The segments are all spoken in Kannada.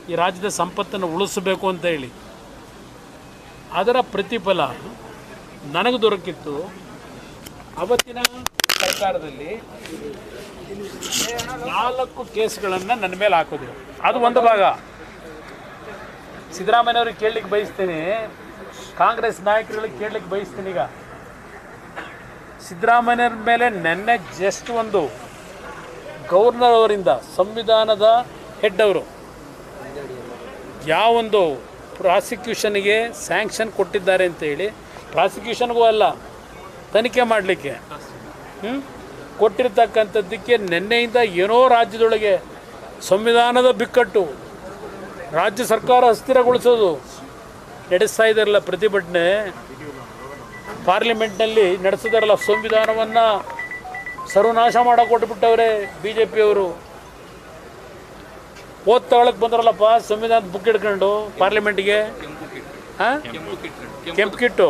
ಈ ರಾಜ್ಯದ ಸಂಪತ್ತನ್ನು ಉಳಿಸಬೇಕು ಅಂತ ಹೇಳಿ. ಅದರ ಪ್ರತಿಫಲ ನನಗೆ ದೊರಕಿತ್ತು. ಅವತ್ತಿನ ಸರ್ಕಾರದಲ್ಲಿ 4 ಕೇಸ್ಗಳನ್ನು ನನ್ನ ಮೇಲೆ ಹಾಕಿದ್ರು. ಅದು ಒಂದು ಭಾಗ. ಸಿದ್ದರಾಮಯ್ಯವ್ರಿಗೆ ಕೇಳಲಿಕ್ಕೆ ಬಯಸ್ತೀನಿ, ಕಾಂಗ್ರೆಸ್ ನಾಯಕರುಗಳಿಗೆ ಕೇಳಲಿಕ್ಕೆ ಬಯಸ್ತೀನಿ. ಈಗ ಸಿದ್ದರಾಮಯ್ಯವ್ರ ಮೇಲೆ ನೆನ್ನೆ ಜಸ್ಟ್ ಒಂದು ಗವರ್ನರ್ ಅವರಿಂದ, ಸಂವಿಧಾನದ ಹೆಡ್ ಅವರು, ಯಾವೊಂದು ಪ್ರಾಸಿಕ್ಯೂಷನ್ಗೆ ಸ್ಯಾಂಕ್ಷನ್ ಕೊಟ್ಟಿದ್ದಾರೆ ಅಂತೇಳಿ, ಪ್ರಾಸಿಕ್ಯೂಷನ್ಗೂ ಅಲ್ಲ, ತನಿಖೆ ಮಾಡಲಿಕ್ಕೆ ಕೊಟ್ಟಿರ್ತಕ್ಕಂಥದ್ದಕ್ಕೆ ನಿನ್ನೆಯಿಂದ ಏನೋ ರಾಜ್ಯದೊಳಗೆ ಸಂವಿಧಾನದ ಬಿಕ್ಕಟ್ಟು, ರಾಜ್ಯ ಸರ್ಕಾರ ಅಸ್ಥಿರಗೊಳಿಸೋದು ನಡೆಸ್ತಾ ಇದ್ದಾರಲ್ಲ ಪ್ರತಿಭಟನೆ. ಪಾರ್ಲಿಮೆಂಟ್ನಲ್ಲಿ ನಡೆಸಿದಾರಲ್ಲ, ಸಂವಿಧಾನವನ್ನು ಸರ್ವನಾಶ ಮಾಡೋಕೆ ಕೊಟ್ಬಿಟ್ಟವ್ರೆ ಬಿ ಜೆ ಪಿಯವರು. ಓದ್ ತಗೊಳಕ್ಕೆ ಬಂದ್ರಲ್ಲಪ್ಪ ಸಂವಿಧಾನದ ಬುಕ್ ಹಿಡ್ಕೊಂಡು ಪಾರ್ಲಿಮೆಂಟಿಗೆ. ಹಾಂ, ಕೆಂಪು ಕಿಟ್ಟು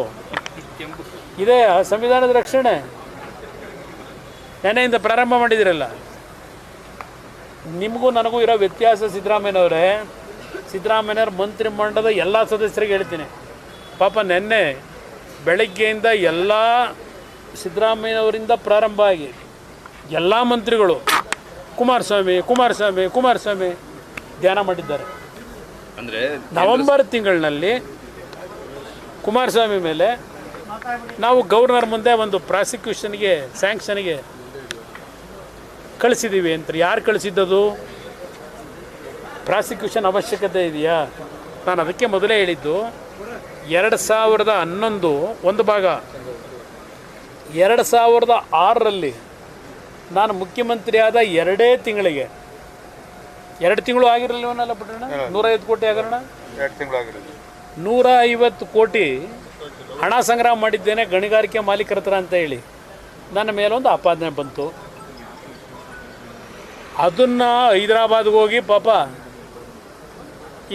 ಇದೆ ಸಂವಿಧಾನದ ರಕ್ಷಣೆ. ನೆನೆಯಿಂದ ಪ್ರಾರಂಭ ಮಾಡಿದಿರಲ್ಲ. ನಿಮಗೂ ನನಗೂ ಇರೋ ವ್ಯತ್ಯಾಸ ಸಿದ್ದರಾಮಯ್ಯನವರೇ, ಸಿದ್ದರಾಮಯ್ಯವ್ರ ಮಂತ್ರಿಮಂಡಲದ ಎಲ್ಲ ಸದಸ್ಯರಿಗೆ ಹೇಳ್ತೀನಿ, ಪಾಪ ನೆನ್ನೆ ಬೆಳಗ್ಗೆಯಿಂದ ಎಲ್ಲ ಸಿದ್ದರಾಮಯ್ಯನವರಿಂದ ಪ್ರಾರಂಭ ಆಗಿ ಎಲ್ಲ ಮಂತ್ರಿಗಳು ಕುಮಾರಸ್ವಾಮಿ ಕುಮಾರಸ್ವಾಮಿ ಕುಮಾರಸ್ವಾಮಿ ಧ್ಯಾನ ಮಾಡಿದ್ದಾರೆ. ಅಂದರೆ ನವೆಂಬರ್ ತಿಂಗಳಿನಲ್ಲಿ ಕುಮಾರಸ್ವಾಮಿ ಮೇಲೆ ನಾವು ಗವರ್ನರ್ ಮುಂದೆ ಒಂದು ಪ್ರಾಸಿಕ್ಯೂಷನ್ಗೆ ಸ್ಯಾಂಕ್ಷನ್ಗೆ ಕಳಿಸಿದ್ದೀವಿ ಅಂತ. ಯಾರು ಕಳಿಸಿದ್ದದು? ಪ್ರಾಸಿಕ್ಯೂಷನ್ ಅವಶ್ಯಕತೆ ಇದೆಯಾ? ನಾನು ಅದಕ್ಕೆ ಮೊದಲೇ ಹೇಳಿದ್ದು, 2011 ಒಂದು ಭಾಗ, 2006ರಲ್ಲಿ ನಾನು ಮುಖ್ಯಮಂತ್ರಿಯಾದ 2 ತಿಂಗಳಿಗೆ, 2 ತಿಂಗಳು ಆಗಿರಲಿಲ್ಲವನ್ನಲ್ಲ ಬಿಟ್ಟಣ, 150 ಕೋಟಿ ಆಗೋಣ, 150 ಕೋಟಿ ಹಣ ಸಂಗ್ರಹ ಮಾಡಿದ್ದೇನೆ ಗಣಿಗಾರಿಕೆ ಮಾಲೀಕರ ಹತ್ರ ಅಂತ ಹೇಳಿ ನನ್ನ ಮೇಲೊಂದು ಆಪಾದನೆ ಬಂತು. ಅದನ್ನು ಹೈದರಾಬಾದ್ಗೆ ಹೋಗಿ ಪಾಪ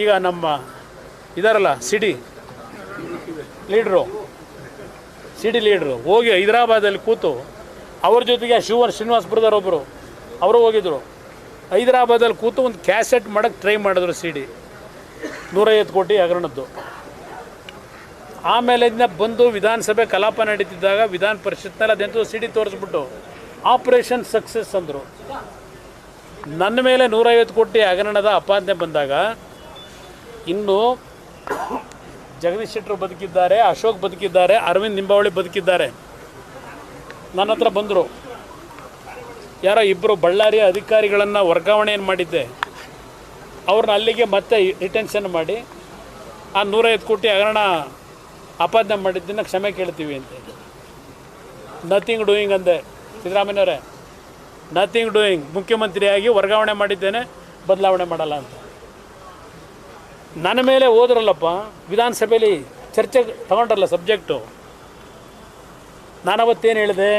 ಈಗ ನಮ್ಮ ಇದಾರಲ್ಲ ಸಿಡಿ ಲೀಡ್ರು ಹೋಗಿ ಹೈದರಾಬಾದಲ್ಲಿ ಕೂತು ಅವ್ರ ಜೊತೆಗೆ ಶ್ರೀನಿವಾಸಪುರದವರೊಬ್ಬರು ಅವರು ಹೋಗಿದ್ರು. ಹೈದರಾಬಾದಲ್ಲಿ ಕೂತು ಒಂದು ಕ್ಯಾಸೆಟ್ ಮಾಡೋಕ್ಕೆ ಟ್ರೈ ಮಾಡಿದ್ರು ಸಿಡಿ 150 ಕೋಟಿ ಹಗರಣದ್ದು. ಆಮೇಲೆ ಇದನ್ನ ಬಂದು ವಿಧಾನಸಭೆ ಕಲಾಪ ನಡೀತಿದ್ದಾಗ ವಿಧಾನ ಪರಿಷತ್ನಲ್ಲಿ ಅದೆಂತೂ ಸಿಡಿ ತೋರಿಸ್ಬಿಟ್ಟು ಆಪರೇಷನ್ ಸಕ್ಸಸ್ ಅಂದರು. ನನ್ನ ಮೇಲೆ 150 ಕೋಟಿ ಹಗರಣದ ಆಪಾದನೆ ಬಂದಾಗ ಇನ್ನು ಜಗದೀಶ್ ಶೆಟ್ಟರು ಬದುಕಿದ್ದಾರೆ, ಅಶೋಕ್ ಬದುಕಿದ್ದಾರೆ, ಅರವಿಂದ್ ನಿಂಬಾವಳಿ ಬದುಕಿದ್ದಾರೆ. ನನ್ನ ಹತ್ರ ಬಂದರು. ಯಾರೋ 2 ಬಳ್ಳಾರಿಯ ಅಧಿಕಾರಿಗಳನ್ನು ವರ್ಗಾವಣೆಯನ್ನು ಮಾಡಿದ್ದೆ, ಅವ್ರನ್ನ ಅಲ್ಲಿಗೆ ಮತ್ತೆ ರಿಟೆನ್ಷನ್ ಮಾಡಿ ಆ 150 ಕೋಟಿ ಹಗರಣ ಆಪಾದನೆ ಮಾಡಿದ್ದನ್ನು ಕ್ಷಮೆ ಕೇಳ್ತೀವಿ ಅಂತ. ನಥಿಂಗ್ ಡೂಯಿಂಗ್ ಅಂದೆ. ಸಿದ್ದರಾಮಯ್ಯವರೇ, ನಥಿಂಗ್ ಡೂಯಿಂಗ್, ಮುಖ್ಯಮಂತ್ರಿಯಾಗಿ ವರ್ಗಾವಣೆ ಮಾಡಿದ್ದೇನೆ, ಬದಲಾವಣೆ ಮಾಡಲ್ಲ ಅಂತ. ನನ್ನ ಮೇಲೆ ಹೋದ್ರಲ್ಲಪ್ಪ ವಿಧಾನಸಭೆಯಲ್ಲಿ ಚರ್ಚೆ ತಗೊಂಡ್ರಲ್ಲ ಸಬ್ಜೆಕ್ಟು. ನಾನು ಅವತ್ತೇನು ಹೇಳಿದೆ,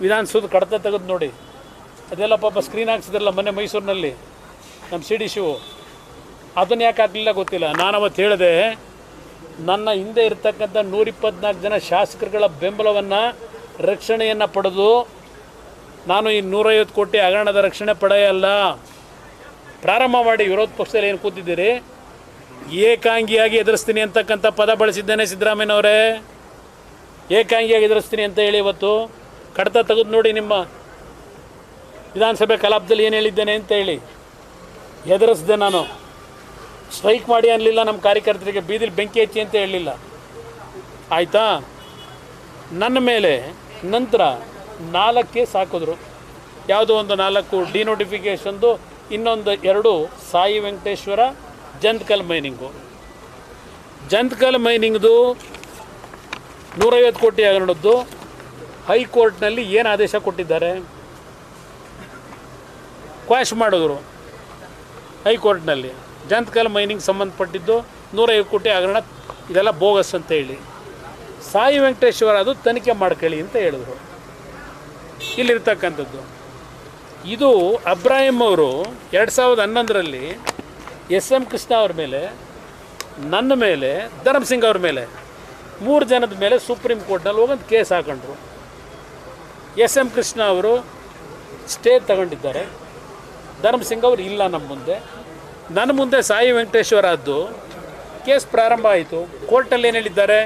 ವಿಧಾನಸೌಧ ಕಡತ ತೆಗೆದು ನೋಡಿ, ಅದೆಲ್ಲ ಪಾಪ ಸ್ಕ್ರೀನ್ ಹಾಕ್ಸಿದ್ರಲ್ಲ ಮೊನ್ನೆ ಮೈಸೂರಿನಲ್ಲಿ ನಮ್ಮ ಸಿ ಡಿ ಶಿವು, ಅದನ್ನು ಯಾಕೆ ಹಾಕಲಿಲ್ಲ ಗೊತ್ತಿಲ್ಲ. ನಾನು ಅವತ್ತು ಹೇಳಿದೆ, ನನ್ನ ಹಿಂದೆ ಇರ್ತಕ್ಕಂಥ 124 ಜನ ಶಾಸಕರುಗಳ ಬೆಂಬಲವನ್ನು, ರಕ್ಷಣೆಯನ್ನು ಪಡೆದು ನಾನು ಈ 150 ಕೋಟಿ ಹಗರಣದ ರಕ್ಷಣೆ ಪಡೆಯಲ್ಲ. ಪ್ರಾರಂಭ ಮಾಡಿ ವಿರೋಧ ಪಕ್ಷದಲ್ಲಿ ಏನು ಕೂತಿದ್ದೀರಿ, ಏಕಾಂಗಿಯಾಗಿ ಎದುರಿಸ್ತೀನಿ ಅಂತಕ್ಕಂಥ ಪದ ಬಳಸಿದ್ದೇನೆ ಸಿದ್ದರಾಮಯ್ಯನವರೇ. ಏಕಾಂಗಿಯಾಗಿ ಎದುರಿಸ್ತೀನಿ ಅಂತ ಹೇಳಿ ಇವತ್ತು ಕಡತ ತೆಗೆದು ನೋಡಿ ನಿಮ್ಮ ವಿಧಾನಸಭೆ ಕಲಾಪದಲ್ಲಿ ಏನು ಹೇಳಿದ್ದೇನೆ ಅಂತ ಹೇಳಿ. ಎದುರಿಸಿದೆ ನಾನು. ಸ್ಟ್ರೈಕ್ ಮಾಡಿ ಅನ್ನಲಿಲ್ಲ, ನಮ್ಮ ಕಾರ್ಯಕರ್ತರಿಗೆ ಬೀದಿಲಿ ಬೆಂಕಿ ಹಚ್ಚಿ ಅಂತ ಹೇಳಲಿಲ್ಲ, ಆಯಿತಾ. ನನ್ನ ಮೇಲೆ ನಂತರ 4 ಕೇಸ್ ಹಾಕಿದ್ರು. ಯಾವುದೋ ಒಂದು 4 ಡಿನೋಟಿಫಿಕೇಷನ್ದು, ಇನ್ನೊಂದು 2 ಸಾಯಿ ವೆಂಕಟೇಶ್ವರ ಜಂತ್ಕಲ್ ಮೈನಿಂಗು. ಜಂತ್ಕಲ್ ಮೈನಿಂಗ್ದು 150 ಕೋಟಿ ಹಗರಣದ್ದು ಹೈಕೋರ್ಟ್ನಲ್ಲಿ ಏನು ಆದೇಶ ಕೊಟ್ಟಿದ್ದಾರೆ, ಕ್ವಾಶ್ ಮಾಡಿದ್ರು ಹೈಕೋರ್ಟ್ನಲ್ಲಿ. ಜಂತ್ಕಲ್ ಮೈನಿಂಗ್ ಸಂಬಂಧಪಟ್ಟಿದ್ದು 150 ಕೋಟಿ ಹಗರಣ, ಇದೆಲ್ಲ ಬೋಗಸ್ ಅಂತ ಹೇಳಿ. ಸಾಯಿ ವೆಂಕಟೇಶ್ವರ ಅದು ತನಿಖೆ ಮಾಡ್ಕೊಳ್ಳಿ ಅಂತ ಹೇಳಿದ್ರು. ಇಲ್ಲಿರ್ತಕ್ಕಂಥದ್ದು ಇದು ಅಬ್ರಾಹಿಂ ಅವರು 2011ರಲ್ಲಿ SM ಕೃಷ್ಣ ಅವ್ರ ಮೇಲೆ, ನನ್ನ ಮೇಲೆ, ಧರ್ಮಸಿಂಗ್ ಅವ್ರ ಮೇಲೆ, 3 ಜನದ ಮೇಲೆ ಸುಪ್ರೀಂ ಕೋರ್ಟ್ನಲ್ಲಿ ಹೋಗಂತ ಕೇಸ್ ಹಾಕೊಂಡ್ರು. SM ಕೃಷ್ಣ ಅವರು ಸ್ಟೇ ತಗೊಂಡಿದ್ದಾರೆ, ಧರ್ಮಸಿಂಗ್ ಅವರು ಇಲ್ಲ ನಮ್ಮ ಮುಂದೆ. ನನ್ನ ಮುಂದೆ ಸಾಯಿ ವೆಂಕಟೇಶ್ವರದ್ದು ಕೇಸ್ ಪ್ರಾರಂಭ ಆಯಿತು. ಕೋರ್ಟಲ್ಲಿ ಏನು ಹೇಳಿದ್ದಾರೆ?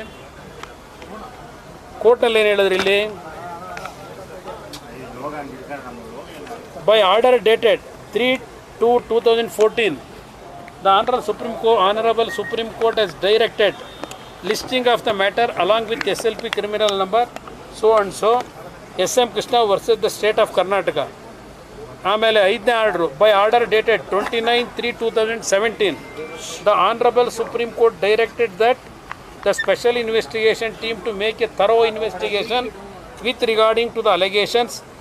ಕೋರ್ಟಲ್ಲಿ ಏನು ಹೇಳಿದ್ರು ಇಲ್ಲಿ? By order dated 3/2/2014 the Honorable Supreme Court has directed listing of the matter along with SLP criminal number so and so SM Krishna versus the state of Karnataka. ಆಮೇಲೆ 5ನೇ order by order dated 29/3/2017 the Honorable Supreme Court directed that the special investigation team to make a thorough investigation with regarding to the allegations